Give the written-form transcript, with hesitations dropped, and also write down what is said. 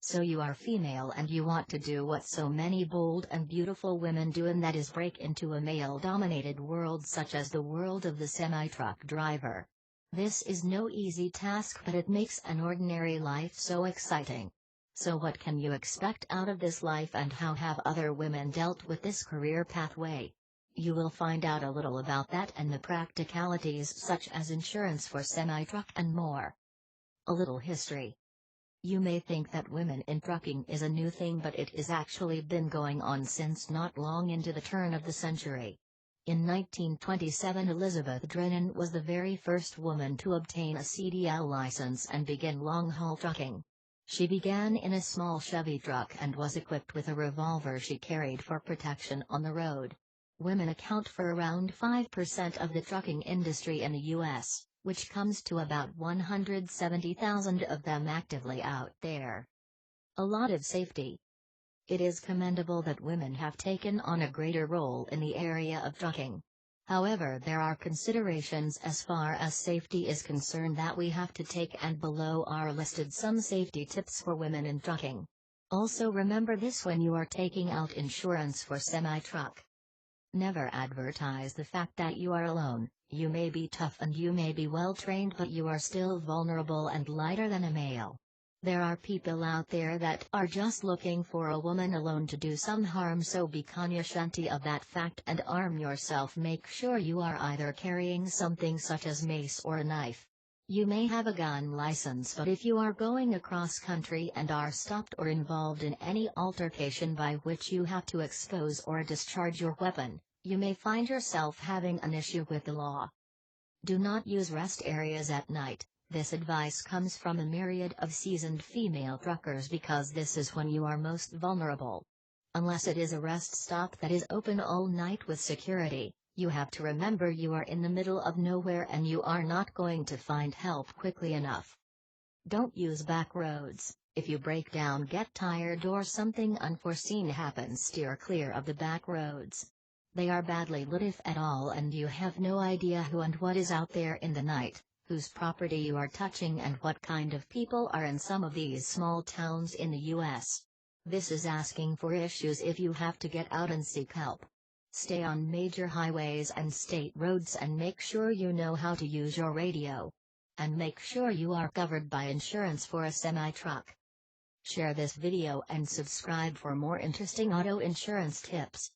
So you are female and you want to do what so many bold and beautiful women do, and that is break into a male-dominated world such as the world of the semi-truck driver. This is no easy task, but it makes an ordinary life so exciting. So what can you expect out of this life, and how have other women dealt with this career pathway? You will find out a little about that and the practicalities such as insurance for semi-truck and more. A little history. You may think that women in trucking is a new thing, but it is actually been going on since not long into the turn of the century. In 1927, Elizabeth Drennan was the very first woman to obtain a CDL license and begin long-haul trucking. She began in a small Chevy truck and was equipped with a revolver she carried for protection on the road. Women account for around 5% of the trucking industry in the U.S., which comes to about 170,000 of them actively out there. A lot of safety. It is commendable that women have taken on a greater role in the area of trucking. However, there are considerations as far as safety is concerned that we have to take, and below are listed some safety tips for women in trucking. Also remember this when you are taking out insurance for semi-truck. Never advertise the fact that you are alone. You may be tough and you may be well trained, but you are still vulnerable and lighter than a male. There are people out there that are just looking for a woman alone to do some harm, so be conscious of that fact and arm yourself. Make sure you are either carrying something such as mace or a knife. You may have a gun license, but if you are going across country and are stopped or involved in any altercation by which you have to expose or discharge your weapon, you may find yourself having an issue with the law. Do not use rest areas at night. This advice comes from a myriad of seasoned female truckers because this is when you are most vulnerable. Unless it is a rest stop that is open all night with security, you have to remember you are in the middle of nowhere and you are not going to find help quickly enough. Don't use back roads. If you break down, get tired, or something unforeseen happens, steer clear of the back roads. They are badly lit if at all, and you have no idea who and what is out there in the night, whose property you are touching, and what kind of people are in some of these small towns in the U.S. This is asking for issues if you have to get out and seek help. Stay on major highways and state roads and make sure you know how to use your radio. And make sure you are covered by insurance for a semi-truck. Share this video and subscribe for more interesting auto insurance tips.